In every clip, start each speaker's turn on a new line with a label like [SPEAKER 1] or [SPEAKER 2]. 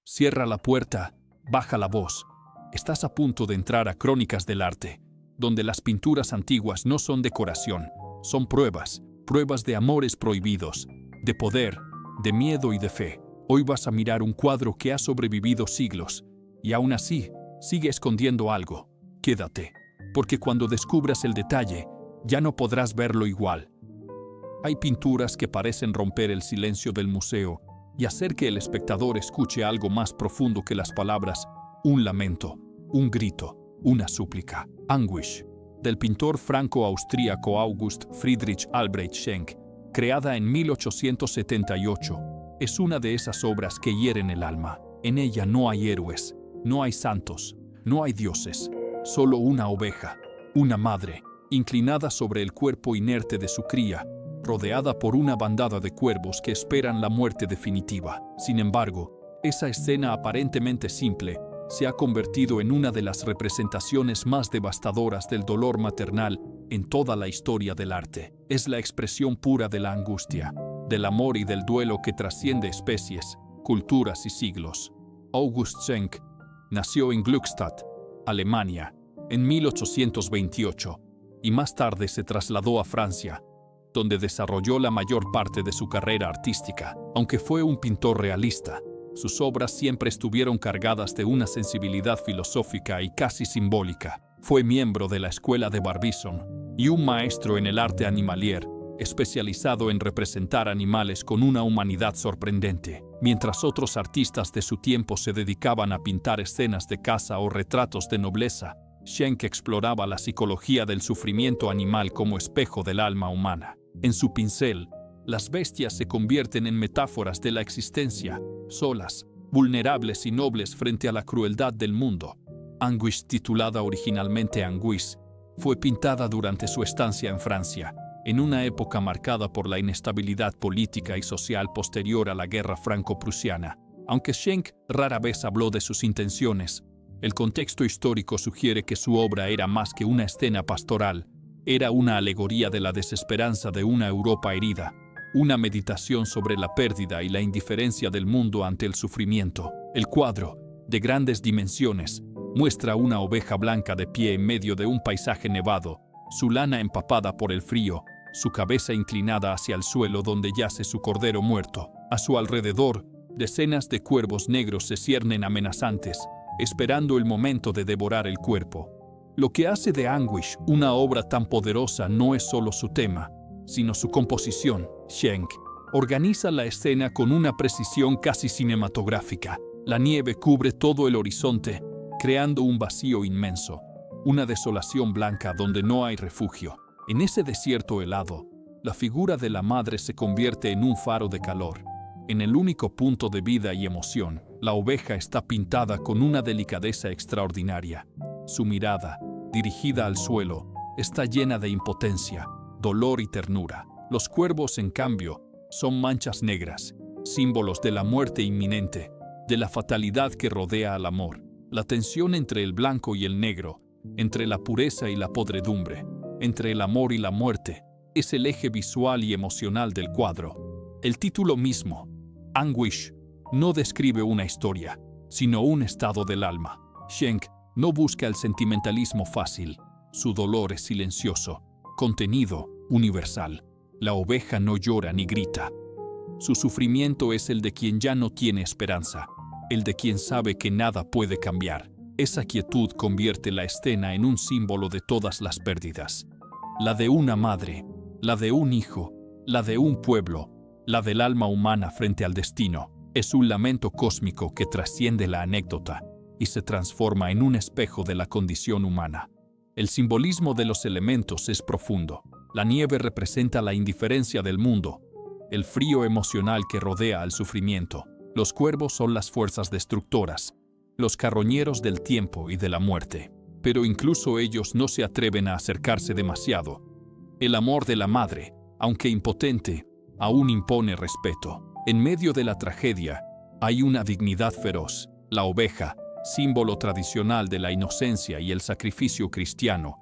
[SPEAKER 1] Cierra la puerta, baja la voz. Estás a punto de entrar a Crónicas del Arte, donde las pinturas antiguas no son decoración, son pruebas de amores prohibidos, de poder, de miedo y de fe. Hoy vas a mirar un cuadro que ha sobrevivido siglos, y aún así, sigue escondiendo algo. Quédate, porque cuando descubras el detalle, ya no podrás verlo igual. Hay pinturas que parecen romper el silencio del museo y hacer que el espectador escuche algo más profundo que las palabras, un lamento, un grito, una súplica. Anguish, del pintor franco-austríaco August Friedrich Albrecht Schenk, creada en 1878, es una de esas obras que hieren el alma. En ella no hay héroes, no hay santos, no hay dioses, solo una oveja, una madre, inclinada sobre el cuerpo inerte de su cría, rodeada por una bandada de cuervos que esperan la muerte definitiva. Sin embargo, esa escena aparentemente simple se ha convertido en una de las representaciones más devastadoras del dolor maternal en toda la historia del arte. Es la expresión pura de la angustia, del amor y del duelo que trasciende especies, culturas y siglos. August Schenk nació en Glückstadt, Alemania, en 1828, y más tarde se trasladó a Francia, donde desarrolló la mayor parte de su carrera artística. Aunque fue un pintor realista, sus obras siempre estuvieron cargadas de una sensibilidad filosófica y casi simbólica. Fue miembro de la Escuela de Barbizon y un maestro en el arte animalier, especializado en representar animales con una humanidad sorprendente. Mientras otros artistas de su tiempo se dedicaban a pintar escenas de caza o retratos de nobleza, Schenk exploraba la psicología del sufrimiento animal como espejo del alma humana. En su pincel, las bestias se convierten en metáforas de la existencia, solas, vulnerables y nobles frente a la crueldad del mundo. Anguish, titulada originalmente Anguisse, fue pintada durante su estancia en Francia, en una época marcada por la inestabilidad política y social posterior a la guerra franco-prusiana. Aunque Schenk rara vez habló de sus intenciones, el contexto histórico sugiere que su obra era más que una escena pastoral, era una alegoría de la desesperanza de una Europa herida, una meditación sobre la pérdida y la indiferencia del mundo ante el sufrimiento. El cuadro, de grandes dimensiones, muestra una oveja blanca de pie en medio de un paisaje nevado, su lana empapada por el frío, su cabeza inclinada hacia el suelo donde yace su cordero muerto. A su alrededor, decenas de cuervos negros se ciernen amenazantes, esperando el momento de devorar el cuerpo. Lo que hace de Anguish una obra tan poderosa no es solo su tema, sino su composición. Schenk organiza la escena con una precisión casi cinematográfica. La nieve cubre todo el horizonte, creando un vacío inmenso, una desolación blanca donde no hay refugio. En ese desierto helado, la figura de la madre se convierte en un faro de calor. En el único punto de vida y emoción, la oveja está pintada con una delicadeza extraordinaria. Su mirada, dirigida al suelo, está llena de impotencia, dolor y ternura. Los cuervos, en cambio, son manchas negras, símbolos de la muerte inminente, de la fatalidad que rodea al amor. La tensión entre el blanco y el negro, entre la pureza y la podredumbre, entre el amor y la muerte, es el eje visual y emocional del cuadro. El título mismo, Anguish, no describe una historia, sino un estado del alma. Schenk no busca el sentimentalismo fácil. Su dolor es silencioso, contenido, universal. La oveja no llora ni grita. Su sufrimiento es el de quien ya no tiene esperanza, el de quien sabe que nada puede cambiar. Esa quietud convierte la escena en un símbolo de todas las pérdidas. La de una madre, la de un hijo, la de un pueblo, la del alma humana frente al destino. Es un lamento cósmico que trasciende la anécdota y se transforma en un espejo de la condición humana. El simbolismo de los elementos es profundo. La nieve representa la indiferencia del mundo, el frío emocional que rodea al sufrimiento. Los cuervos son las fuerzas destructoras, los carroñeros del tiempo y de la muerte. Pero incluso ellos no se atreven a acercarse demasiado. El amor de la madre, aunque impotente, aún impone respeto. En medio de la tragedia, hay una dignidad feroz. La oveja, símbolo tradicional de la inocencia y el sacrificio cristiano,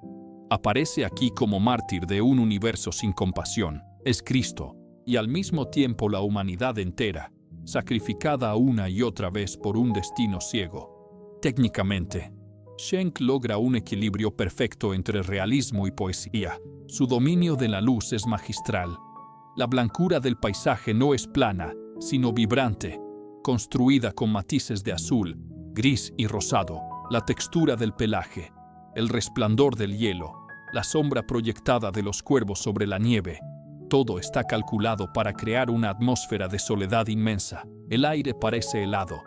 [SPEAKER 1] aparece aquí como mártir de un universo sin compasión. Es Cristo, y al mismo tiempo la humanidad entera, sacrificada una y otra vez por un destino ciego. Técnicamente, Schenk logra un equilibrio perfecto entre realismo y poesía. Su dominio de la luz es magistral. La blancura del paisaje no es plana, sino vibrante, construida con matices de azul, gris y rosado. La textura del pelaje, el resplandor del hielo, la sombra proyectada de los cuervos sobre la nieve, todo está calculado para crear una atmósfera de soledad inmensa. El aire parece helado,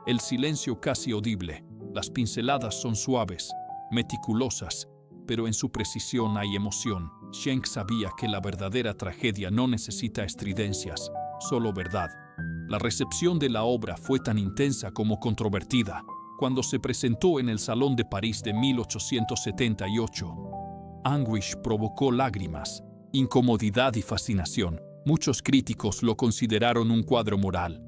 [SPEAKER 1] el silencio casi audible. Las pinceladas son suaves, meticulosas, pero en su precisión hay emoción. Schenk sabía que la verdadera tragedia no necesita estridencias, solo verdad. La recepción de la obra fue tan intensa como controvertida. Cuando se presentó en el Salón de París de 1878, Anguish provocó lágrimas, incomodidad y fascinación. Muchos críticos lo consideraron un cuadro moral,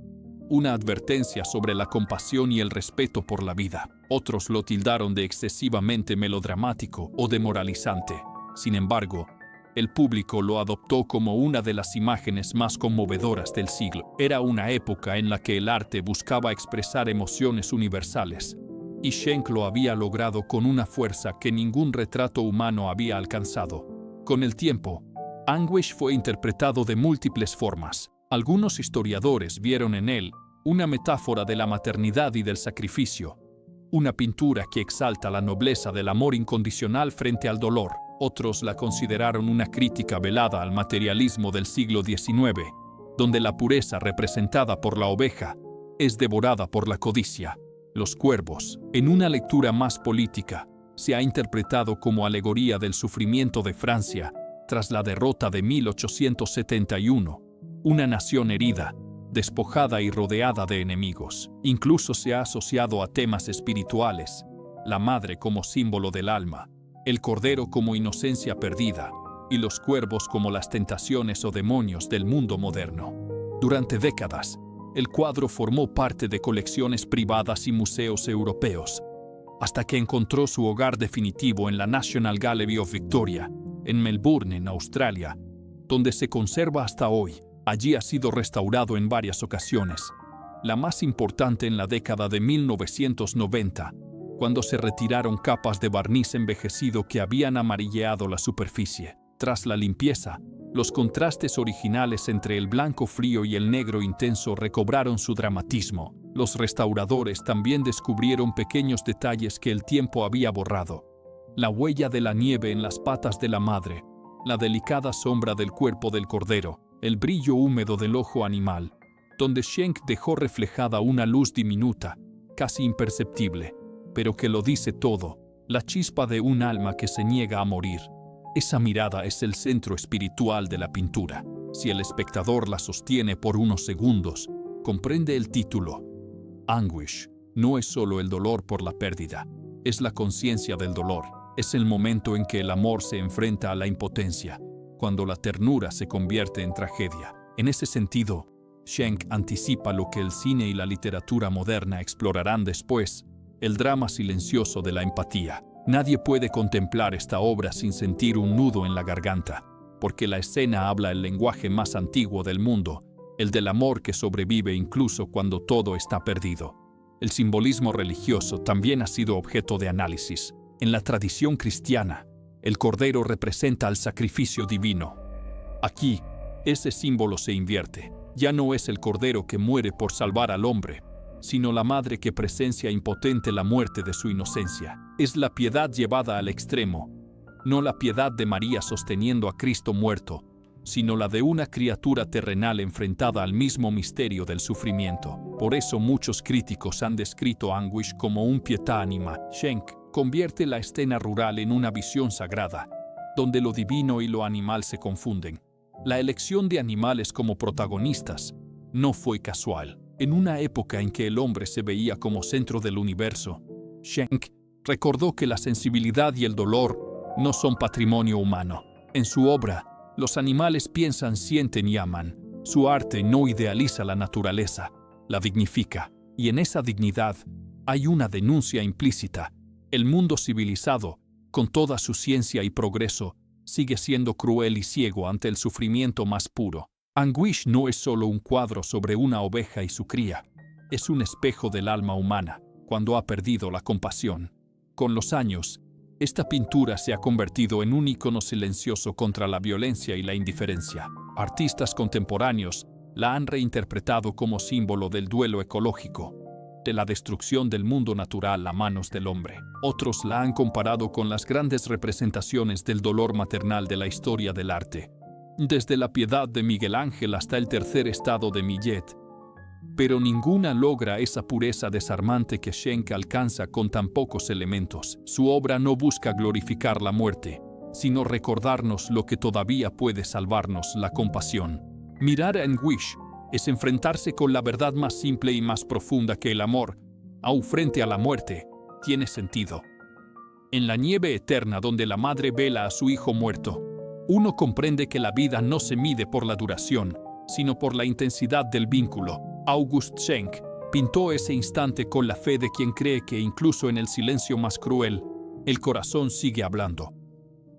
[SPEAKER 1] una advertencia sobre la compasión y el respeto por la vida. Otros lo tildaron de excesivamente melodramático o demoralizante. Sin embargo, el público lo adoptó como una de las imágenes más conmovedoras del siglo. Era una época en la que el arte buscaba expresar emociones universales, y Schenk lo había logrado con una fuerza que ningún retrato humano había alcanzado. Con el tiempo, Anguish fue interpretado de múltiples formas. Algunos historiadores vieron en él una metáfora de la maternidad y del sacrificio, una pintura que exalta la nobleza del amor incondicional frente al dolor. Otros la consideraron una crítica velada al materialismo del siglo XIX, donde la pureza representada por la oveja es devorada por la codicia. Los cuervos, en una lectura más política, se ha interpretado como alegoría del sufrimiento de Francia tras la derrota de 1871, una nación herida, despojada y rodeada de enemigos. Incluso se ha asociado a temas espirituales, la madre como símbolo del alma, el cordero como inocencia perdida, y los cuervos como las tentaciones o demonios del mundo moderno. Durante décadas, el cuadro formó parte de colecciones privadas y museos europeos, hasta que encontró su hogar definitivo en la National Gallery of Victoria, en Melbourne, en Australia, donde se conserva hasta hoy. Allí ha sido restaurado en varias ocasiones, la más importante en la década de 1990, cuando se retiraron capas de barniz envejecido que habían amarilleado la superficie. Tras la limpieza, los contrastes originales entre el blanco frío y el negro intenso recobraron su dramatismo. Los restauradores también descubrieron pequeños detalles que el tiempo había borrado: la huella de la nieve en las patas de la madre, la delicada sombra del cuerpo del cordero, el brillo húmedo del ojo animal, donde Schenk dejó reflejada una luz diminuta, casi imperceptible, pero que lo dice todo, la chispa de un alma que se niega a morir. Esa mirada es el centro espiritual de la pintura. Si el espectador la sostiene por unos segundos, comprende el título. Anguish no es solo el dolor por la pérdida, es la conciencia del dolor. Es el momento en que el amor se enfrenta a la impotencia, cuando la ternura se convierte en tragedia. En ese sentido, Schenk anticipa lo que el cine y la literatura moderna explorarán después: el drama silencioso de la empatía. Nadie puede contemplar esta obra sin sentir un nudo en la garganta, porque la escena habla el lenguaje más antiguo del mundo, el del amor que sobrevive incluso cuando todo está perdido. El simbolismo religioso también ha sido objeto de análisis. En la tradición cristiana, el cordero representa al sacrificio divino. Aquí, ese símbolo se invierte. Ya no es el cordero que muere por salvar al hombre, sino la madre que presencia impotente la muerte de su inocencia. Es la piedad llevada al extremo, no la piedad de María sosteniendo a Cristo muerto, sino la de una criatura terrenal enfrentada al mismo misterio del sufrimiento. Por eso muchos críticos han descrito a Anguish como un pietà anima. Schenk convierte la escena rural en una visión sagrada, donde lo divino y lo animal se confunden. La elección de animales como protagonistas no fue casual. En una época en que el hombre se veía como centro del universo, Schenk recordó que la sensibilidad y el dolor no son patrimonio humano. En su obra, los animales piensan, sienten y aman. Su arte no idealiza la naturaleza, la dignifica, y en esa dignidad hay una denuncia implícita. El mundo civilizado, con toda su ciencia y progreso, sigue siendo cruel y ciego ante el sufrimiento más puro. Anguish no es solo un cuadro sobre una oveja y su cría, es un espejo del alma humana cuando ha perdido la compasión. Con los años, esta pintura se ha convertido en un icono silencioso contra la violencia y la indiferencia. Artistas contemporáneos la han reinterpretado como símbolo del duelo ecológico, de la destrucción del mundo natural a manos del hombre. Otros la han comparado con las grandes representaciones del dolor maternal de la historia del arte, desde la Piedad de Miguel Ángel hasta el Tercer Estado de Millet. Pero ninguna logra esa pureza desarmante que Schenck alcanza con tan pocos elementos. Su obra no busca glorificar la muerte, sino recordarnos lo que todavía puede salvarnos: la compasión. Mirar a Anguish es enfrentarse con la verdad más simple y más profunda: que el amor, aun frente a la muerte, tiene sentido. En la nieve eterna donde la madre vela a su hijo muerto, uno comprende que la vida no se mide por la duración, sino por la intensidad del vínculo. August Schenck pintó ese instante con la fe de quien cree que incluso en el silencio más cruel, el corazón sigue hablando.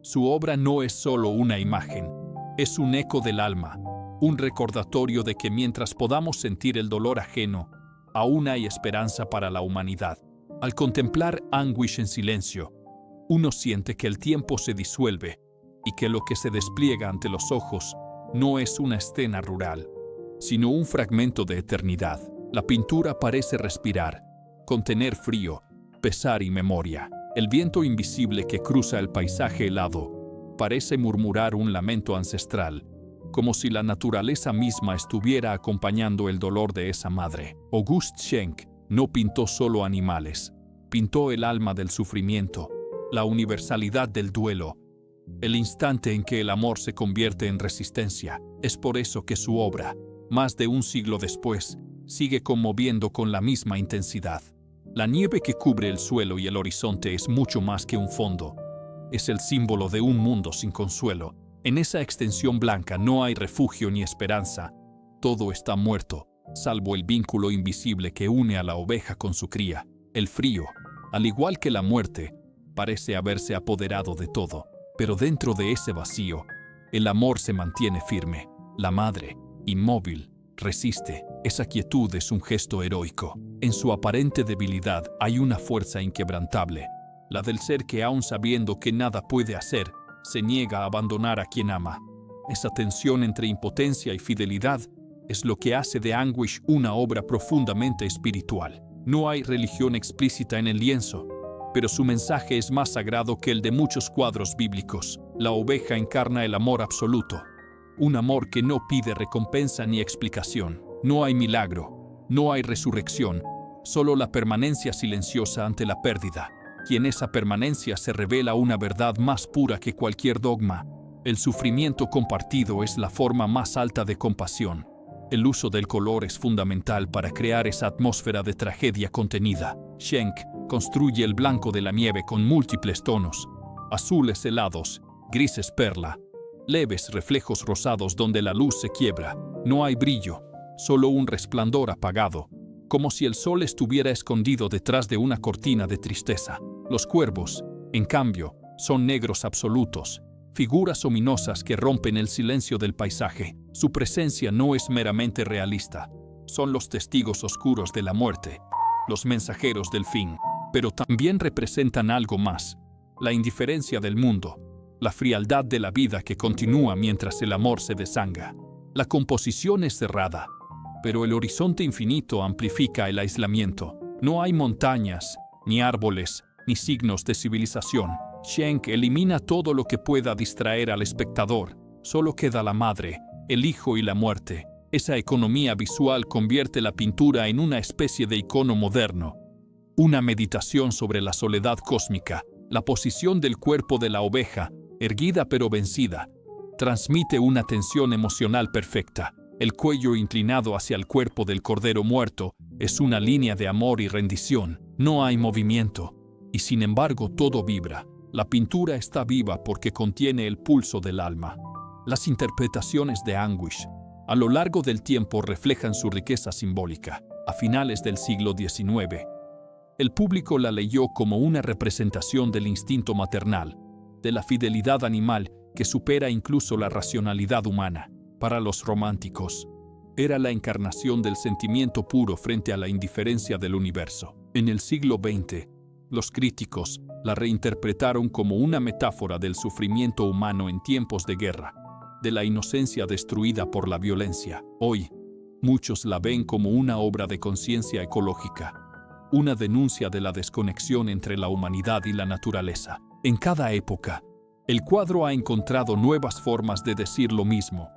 [SPEAKER 1] Su obra no es solo una imagen, es un eco del alma, un recordatorio de que mientras podamos sentir el dolor ajeno, aún hay esperanza para la humanidad. Al contemplar Anguish en silencio, uno siente que el tiempo se disuelve y que lo que se despliega ante los ojos no es una escena rural, sino un fragmento de eternidad. La pintura parece respirar, contener frío, pesar y memoria. El viento invisible que cruza el paisaje helado parece murmurar un lamento ancestral, como si la naturaleza misma estuviera acompañando el dolor de esa madre. August Schenck no pintó solo animales, pintó el alma del sufrimiento, la universalidad del duelo, el instante en que el amor se convierte en resistencia. Es por eso que su obra, más de un siglo después, sigue conmoviendo con la misma intensidad. La nieve que cubre el suelo y el horizonte es mucho más que un fondo. Es el símbolo de un mundo sin consuelo. En esa extensión blanca no hay refugio ni esperanza. Todo está muerto, salvo el vínculo invisible que une a la oveja con su cría. El frío, al igual que la muerte, parece haberse apoderado de todo. Pero dentro de ese vacío, el amor se mantiene firme. La madre, inmóvil, resiste. Esa quietud es un gesto heroico. En su aparente debilidad hay una fuerza inquebrantable, la del ser que, aun sabiendo que nada puede hacer, se niega a abandonar a quien ama. Esa tensión entre impotencia y fidelidad es lo que hace de Anguish una obra profundamente espiritual. No hay religión explícita en el lienzo, pero su mensaje es más sagrado que el de muchos cuadros bíblicos. La oveja encarna el amor absoluto, un amor que no pide recompensa ni explicación. No hay milagro, no hay resurrección, solo la permanencia silenciosa ante la pérdida. Y en esa permanencia se revela una verdad más pura que cualquier dogma. El sufrimiento compartido es la forma más alta de compasión. El uso del color es fundamental para crear esa atmósfera de tragedia contenida. Schenck construye el blanco de la nieve con múltiples tonos: azules helados, grises perla, leves reflejos rosados donde la luz se quiebra. No hay brillo, solo un resplandor apagado, como si el sol estuviera escondido detrás de una cortina de tristeza. Los cuervos, en cambio, son negros absolutos, figuras ominosas que rompen el silencio del paisaje. Su presencia no es meramente realista, son los testigos oscuros de la muerte, los mensajeros del fin, pero también representan algo más: la indiferencia del mundo, la frialdad de la vida que continúa mientras el amor se desangra. La composición es cerrada, pero el horizonte infinito amplifica el aislamiento. No hay montañas, ni árboles, ni signos de civilización. Schenck elimina todo lo que pueda distraer al espectador. Solo queda la madre, el hijo y la muerte. Esa economía visual convierte la pintura en una especie de icono moderno, una meditación sobre la soledad cósmica. La posición del cuerpo de la oveja, erguida pero vencida, transmite una tensión emocional perfecta. El cuello inclinado hacia el cuerpo del cordero muerto es una línea de amor y rendición. No hay movimiento, y sin embargo todo vibra. La pintura está viva porque contiene el pulso del alma. Las interpretaciones de Anguish a lo largo del tiempo reflejan su riqueza simbólica. A finales del siglo XIX, el público la leyó como una representación del instinto maternal, de la fidelidad animal que supera incluso la racionalidad humana. Para los románticos, era la encarnación del sentimiento puro frente a la indiferencia del universo. En el siglo XX, los críticos la reinterpretaron como una metáfora del sufrimiento humano en tiempos de guerra, de la inocencia destruida por la violencia. Hoy, muchos la ven como una obra de conciencia ecológica, una denuncia de la desconexión entre la humanidad y la naturaleza. En cada época, el cuadro ha encontrado nuevas formas de decir lo mismo,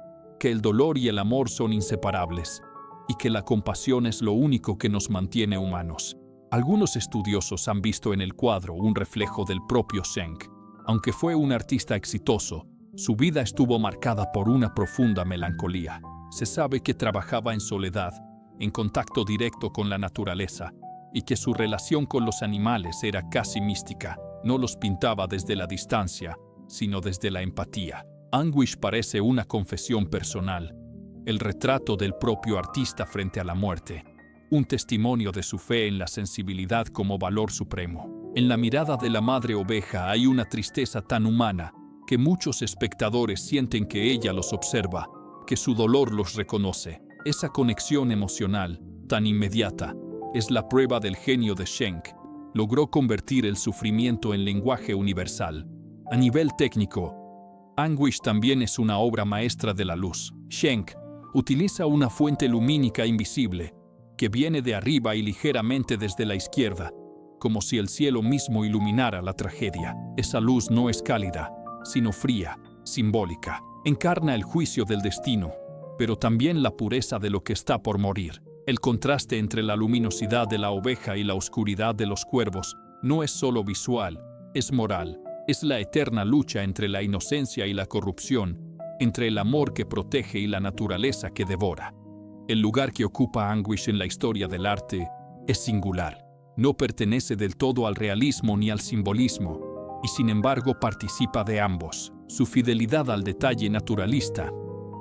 [SPEAKER 1] que el dolor y el amor son inseparables, y que la compasión es lo único que nos mantiene humanos. Algunos estudiosos han visto en el cuadro un reflejo del propio Schenk. Aunque fue un artista exitoso, su vida estuvo marcada por una profunda melancolía. Se sabe que trabajaba en soledad, en contacto directo con la naturaleza, y que su relación con los animales era casi mística. No los pintaba desde la distancia, sino desde la empatía. Anguish parece una confesión personal, el retrato del propio artista frente a la muerte, un testimonio de su fe en la sensibilidad como valor supremo. En la mirada de la madre oveja hay una tristeza tan humana que muchos espectadores sienten que ella los observa, que su dolor los reconoce. Esa conexión emocional, tan inmediata, es la prueba del genio de Schenk. Logró convertir el sufrimiento en lenguaje universal. A nivel técnico, Anguish también es una obra maestra de la luz. Schenk utiliza una fuente lumínica invisible que viene de arriba y ligeramente desde la izquierda, como si el cielo mismo iluminara la tragedia. Esa luz no es cálida, sino fría, simbólica. Encarna el juicio del destino, pero también la pureza de lo que está por morir. El contraste entre la luminosidad de la oveja y la oscuridad de los cuervos no es solo visual, es moral. Es la eterna lucha entre la inocencia y la corrupción, entre el amor que protege y la naturaleza que devora. El lugar que ocupa Anguish en la historia del arte es singular. No pertenece del todo al realismo ni al simbolismo, y sin embargo participa de ambos. Su fidelidad al detalle naturalista,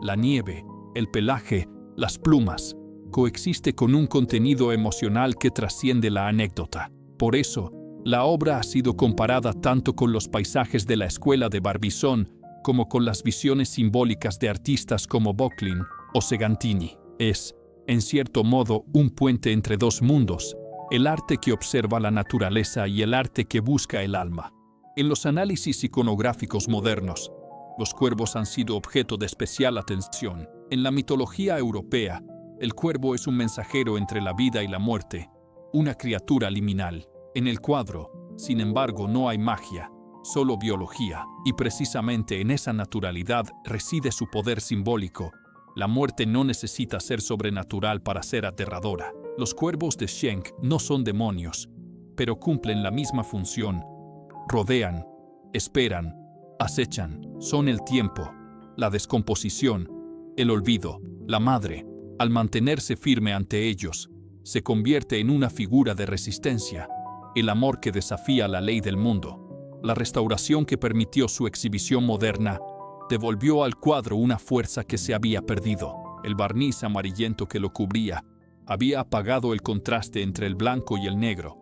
[SPEAKER 1] la nieve, el pelaje, las plumas, coexiste con un contenido emocional que trasciende la anécdota. Por eso, la obra ha sido comparada tanto con los paisajes de la escuela de Barbizon como con las visiones simbólicas de artistas como Bocklin o Segantini. Es, en cierto modo, un puente entre dos mundos, el arte que observa la naturaleza y el arte que busca el alma. En los análisis iconográficos modernos, los cuervos han sido objeto de especial atención. En la mitología europea, el cuervo es un mensajero entre la vida y la muerte, una criatura liminal. En el cuadro, sin embargo, no hay magia, solo biología, y precisamente en esa naturalidad reside su poder simbólico. La muerte no necesita ser sobrenatural para ser aterradora. Los cuervos de Schenk no son demonios, pero cumplen la misma función. Rodean, esperan, acechan, son el tiempo, la descomposición, el olvido. La madre, al mantenerse firme ante ellos, se convierte en una figura de resistencia, el amor que desafía la ley del mundo. La restauración que permitió su exhibición moderna devolvió al cuadro una fuerza que se había perdido. El barniz amarillento que lo cubría había apagado el contraste entre el blanco y el negro,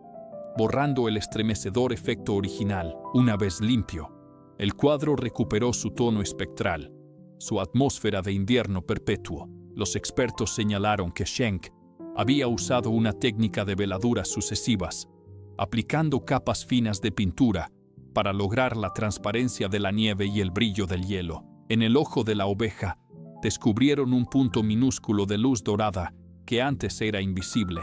[SPEAKER 1] borrando el estremecedor efecto original. Una vez limpio, el cuadro recuperó su tono espectral, su atmósfera de invierno perpetuo. Los expertos señalaron que Schenk había usado una técnica de veladuras sucesivas, aplicando capas finas de pintura para lograr la transparencia de la nieve y el brillo del hielo. En el ojo de la oveja, descubrieron un punto minúsculo de luz dorada que antes era invisible,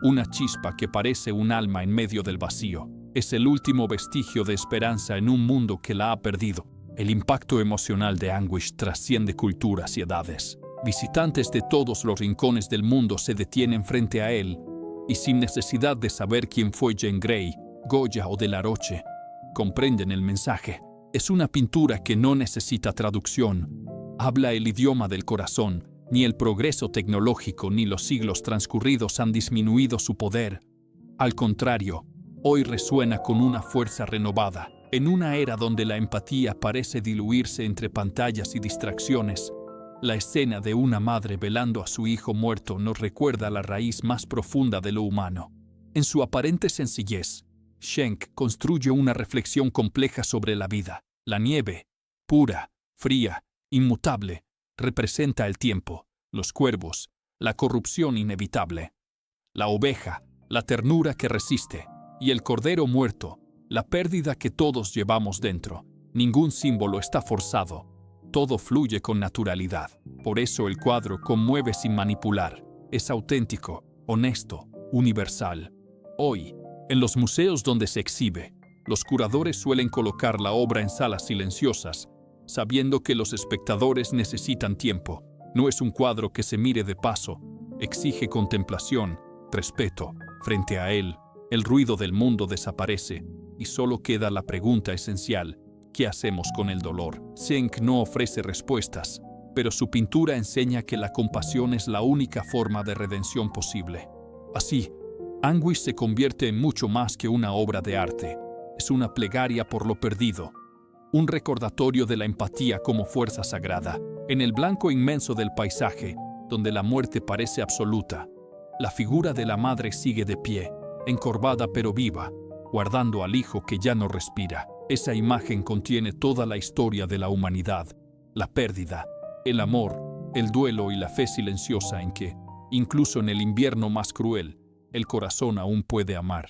[SPEAKER 1] una chispa que parece un alma en medio del vacío. Es el último vestigio de esperanza en un mundo que la ha perdido. El impacto emocional de Anguish trasciende culturas y edades. Visitantes de todos los rincones del mundo se detienen frente a él, y sin necesidad de saber quién fue Jean Grey, Goya o Delaroche, comprenden el mensaje. Es una pintura que no necesita traducción. Habla el idioma del corazón. Ni el progreso tecnológico ni los siglos transcurridos han disminuido su poder. Al contrario, hoy resuena con una fuerza renovada. En una era donde la empatía parece diluirse entre pantallas y distracciones, la escena de una madre velando a su hijo muerto nos recuerda la raíz más profunda de lo humano. En su aparente sencillez, Schenk construye una reflexión compleja sobre la vida. La nieve, pura, fría, inmutable, representa el tiempo, los cuervos, la corrupción inevitable. La oveja, la ternura que resiste, y el cordero muerto, la pérdida que todos llevamos dentro. Ningún símbolo está forzado, todo fluye con naturalidad. Por eso el cuadro conmueve sin manipular, es auténtico, honesto, universal. Hoy, en los museos donde se exhibe, los curadores suelen colocar la obra en salas silenciosas, sabiendo que los espectadores necesitan tiempo. No es un cuadro que se mire de paso, exige contemplación, respeto. Frente a él, el ruido del mundo desaparece y solo queda la pregunta esencial: ¿qué hacemos con el dolor? Senck no ofrece respuestas, pero su pintura enseña que la compasión es la única forma de redención posible. Así, Anguish se convierte en mucho más que una obra de arte. Es una plegaria por lo perdido, un recordatorio de la empatía como fuerza sagrada. En el blanco inmenso del paisaje, donde la muerte parece absoluta, la figura de la madre sigue de pie, encorvada pero viva, guardando al hijo que ya no respira. Esa imagen contiene toda la historia de la humanidad, la pérdida, el amor, el duelo y la fe silenciosa en que, incluso en el invierno más cruel, el corazón aún puede amar.